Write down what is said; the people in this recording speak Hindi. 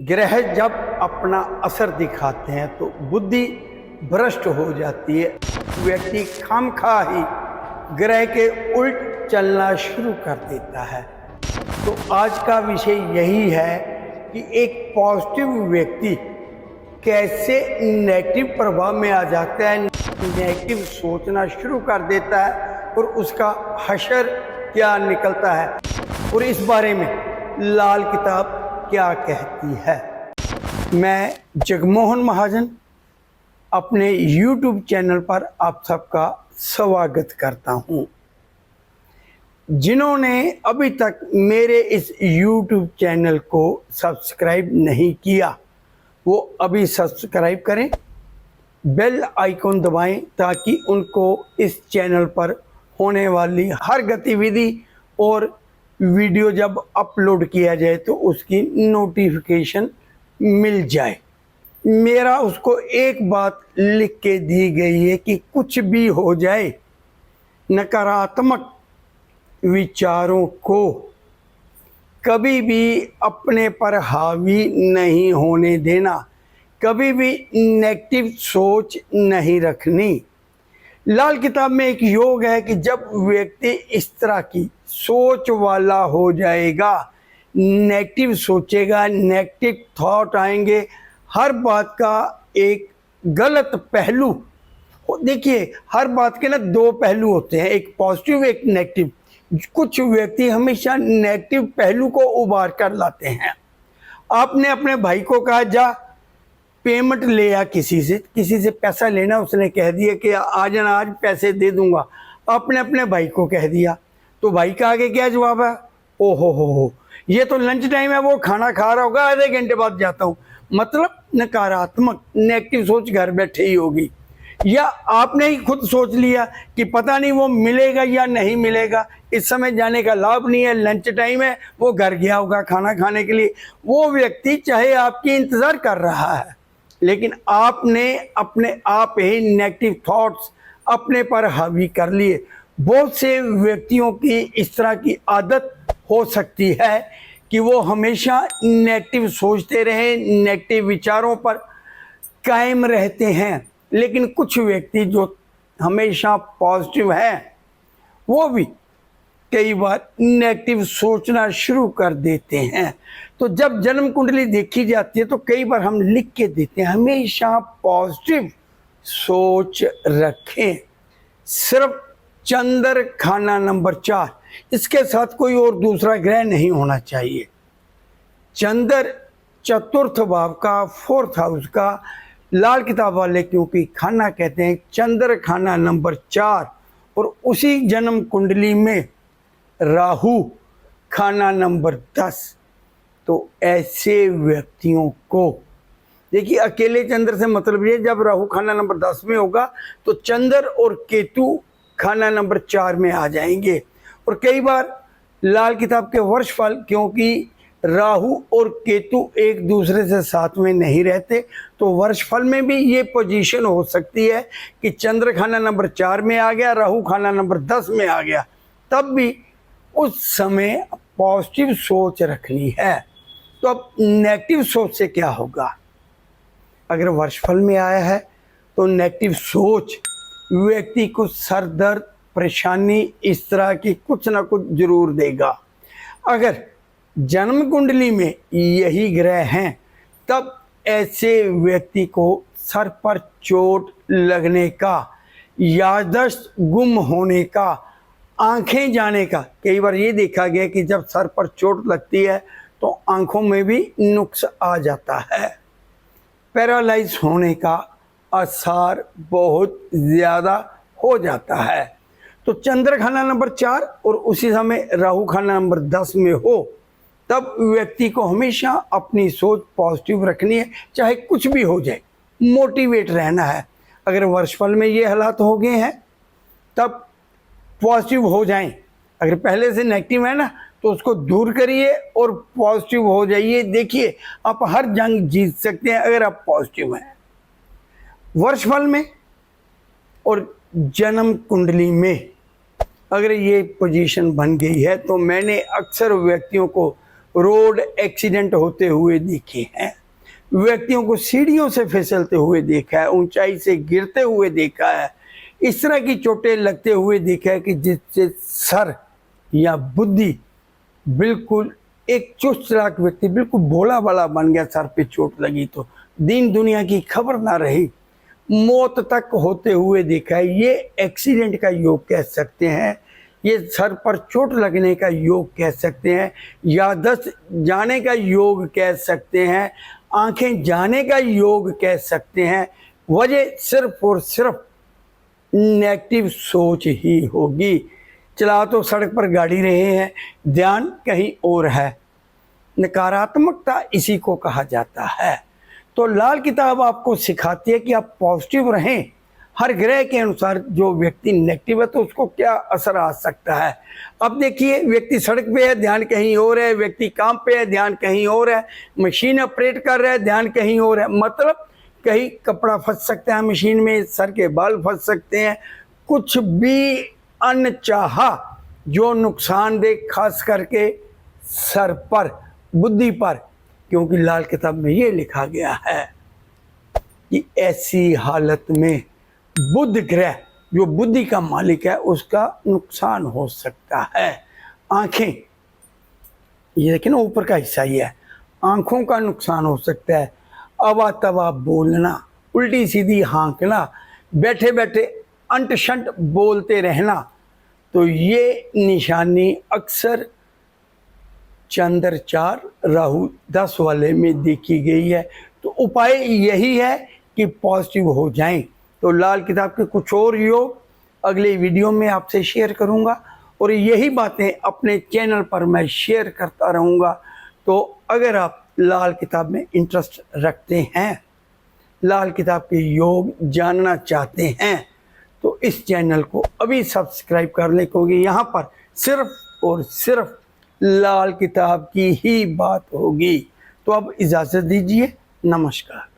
ग्रह जब अपना असर दिखाते हैं तो बुद्धि भ्रष्ट हो जाती है। व्यक्ति खामखा ही ग्रह के उल्ट चलना शुरू कर देता है। तो आज का विषय यही है कि एक पॉजिटिव व्यक्ति कैसे नेगेटिव प्रभाव में आ जाता है, नेगेटिव सोचना शुरू कर देता है और उसका हशर क्या निकलता है, और इस बारे में लाल किताब क्या कहती है। मैं जगमोहन महाजन अपने YouTube चैनल पर आप सबका स्वागत करता हूं। जिन्होंने अभी तक मेरे इस YouTube चैनल को सब्सक्राइब नहीं किया वो अभी सब्सक्राइब करें, बेल आइकॉन दबाएं ताकि उनको इस चैनल पर होने वाली हर गतिविधि और वीडियो जब अपलोड किया जाए तो उसकी नोटिफिकेशन मिल जाए। मेरा उसको एक बात लिख के दी गई है कि कुछ भी हो जाए, नकारात्मक विचारों को कभी भी अपने पर हावी नहीं होने देना, कभी भी नेगेटिव सोच नहीं रखनी। लाल किताब में एक योग है कि जब व्यक्ति इस तरह की सोच वाला हो जाएगा, नेगेटिव सोचेगा, नेगेटिव थॉट आएंगे, हर बात का एक गलत पहलू। देखिए, हर बात के ना दो पहलू होते हैं, एक पॉजिटिव एक नेगेटिव। कुछ व्यक्ति हमेशा नेगेटिव पहलू को उभार कर लाते हैं। आपने अपने भाई को कहा जा पेमेंट ले आ, किसी से पैसा लेना, उसने कह दिया कि आज ना आज पैसे दे दूंगा। आपने अपने भाई को कह दिया तो भाई का आगे क्या जवाब है? ओहो हो, ये तो लंच टाइम है, वो खाना खा रहा होगा, आधे घंटे बाद जाता हूँ। मतलब नकारात्मक नेगेटिव सोच घर बैठे ही होगी। या आपने ही खुद सोच लिया कि पता नहीं वो मिलेगा या नहीं मिलेगा, इस समय जाने का लाभ नहीं है, लंच टाइम है, वो घर गया होगा खाना खाने के लिए। वो व्यक्ति चाहे आपकी इंतज़ार कर रहा है, लेकिन आपने अपने आप ही नेगेटिव थॉट्स अपने पर हावी कर लिए। बहुत से व्यक्तियों की इस तरह की आदत हो सकती है कि वो हमेशा नेगेटिव सोचते रहे, नेगेटिव विचारों पर कायम रहते हैं। लेकिन कुछ व्यक्ति जो हमेशा पॉजिटिव हैं वो भी कई बार नेगेटिव सोचना शुरू कर देते हैं। तो जब जन्म कुंडली देखी जाती है तो कई बार हम लिख के देते हैं हमेशा पॉजिटिव सोच रखें। सिर्फ चंद्र खाना नंबर 4, इसके साथ कोई और दूसरा ग्रह नहीं होना चाहिए। चंद्र चतुर्थ भाव का, फोर्थ हाउस का, लाल किताब वाले क्योंकि खाना कहते हैं, चंद्र खाना नंबर 4, और उसी जन्म कुंडली में राहु खाना नंबर 10। तो ऐसे व्यक्तियों को देखिए, अकेले चंद्र से मतलब ये, जब राहु खाना नंबर 10 में होगा तो चंद्र और केतु खाना नंबर 4 में आ जाएंगे। और कई बार लाल किताब के वर्षफल, क्योंकि राहु और केतु एक दूसरे से साथ में नहीं रहते, तो वर्षफल में भी ये पोजीशन हो सकती है कि चंद्र खाना नंबर 4 में आ गया, राहु खाना नंबर 10 में आ गया। तब भी उस समय पॉजिटिव सोच रखनी है। तो अब नेगेटिव सोच से क्या होगा? अगर वर्षफल में आया है तो नेगेटिव सोच व्यक्ति को सर दर्द, परेशानी, इस तरह की कुछ ना कुछ जरूर देगा। अगर जन्म कुंडली में यही ग्रह हैं तब ऐसे व्यक्ति को सर पर चोट लगने का, याददाश्त गुम होने का, आंखें जाने का, कई बार ये देखा गया कि जब सर पर चोट लगती है तो आंखों में भी नुक्स आ जाता है। पैरालाइज होने का आसार बहुत ज़्यादा हो जाता है। तो चंद्र खाना नंबर 4 और उसी समय राहु खाना नंबर 10 में हो तब व्यक्ति को हमेशा अपनी सोच पॉजिटिव रखनी है, चाहे कुछ भी हो जाए, मोटिवेट रहना है। अगर वर्षफल में ये हालात हो गए हैं तब पॉजिटिव हो जाएं। अगर पहले से नेगेटिव है ना तो उसको दूर करिए और पॉजिटिव हो जाइए। देखिए, आप हर जंग जीत सकते हैं अगर आप पॉजिटिव हैं। वर्षफल में और जन्म कुंडली में अगर ये पोजीशन बन गई है तो मैंने अक्सर व्यक्तियों को रोड एक्सीडेंट होते हुए देखे हैं, व्यक्तियों को सीढ़ियों से फिसलते हुए देखा है, ऊंचाई से गिरते हुए देखा है, इस तरह की चोटें लगते हुए देखा है कि जिससे सर या बुद्धि बिल्कुल, एक चुस्त चालाक व्यक्ति बिल्कुल भोला भाला बन गया, सर पे चोट लगी तो दीन दुनिया की खबर ना रही, मौत तक होते हुए देखा है। ये एक्सीडेंट का योग कह सकते हैं, ये सर पर चोट लगने का योग कह सकते हैं, याददाश्त जाने का योग कह सकते हैं, आंखें जाने का योग कह सकते हैं। वजह सिर्फ और सिर्फ नेगेटिव सोच ही होगी। चला तो सड़क पर गाड़ी रहे हैं, ध्यान कहीं और है। नकारात्मकता इसी को कहा जाता है। तो लाल किताब आपको सिखाती है कि आप पॉजिटिव रहें। हर ग्रह के अनुसार जो व्यक्ति नेगेटिव है तो उसको क्या असर आ सकता है। अब देखिए, व्यक्ति सड़क पे है, ध्यान कहीं और है, व्यक्ति काम पे है, ध्यान कहीं और है, मशीन ऑपरेट कर रहा है, ध्यान कहीं और है। मतलब कहीं कपड़ा फंस सकता है मशीन में, सर के बाल फंस सकते हैं, कुछ भी अनचाहा जो नुकसानदेह खास करके सर पर, बुद्धि पर, क्योंकि लाल किताब में ये लिखा गया है कि ऐसी हालत में बुध ग्रह जो बुद्धि का मालिक है उसका नुकसान हो सकता है। आंखें, ये देखिए ना ऊपर का हिस्सा ही है, आंखों का नुकसान हो सकता है। अवा तवा बोलना, उल्टी सीधी हाँकना, बैठे बैठे अंट शंट बोलते रहना, तो ये निशानी अक्सर चंद्र 4 राहु 10 वाले में देखी गई है। तो उपाय यही है कि पॉजिटिव हो जाएं। तो लाल किताब के कुछ और योग अगले वीडियो में आपसे शेयर करूंगा और यही बातें अपने चैनल पर मैं शेयर करता रहूंगा। तो अगर आप लाल किताब में इंटरेस्ट रखते हैं, लाल किताब के योग जानना चाहते हैं, तो इस चैनल को अभी सब्सक्राइब कर लें, क्योंकि यहाँ पर सिर्फ और सिर्फ लाल किताब की ही बात होगी। तो अब इजाज़त दीजिए, नमस्कार।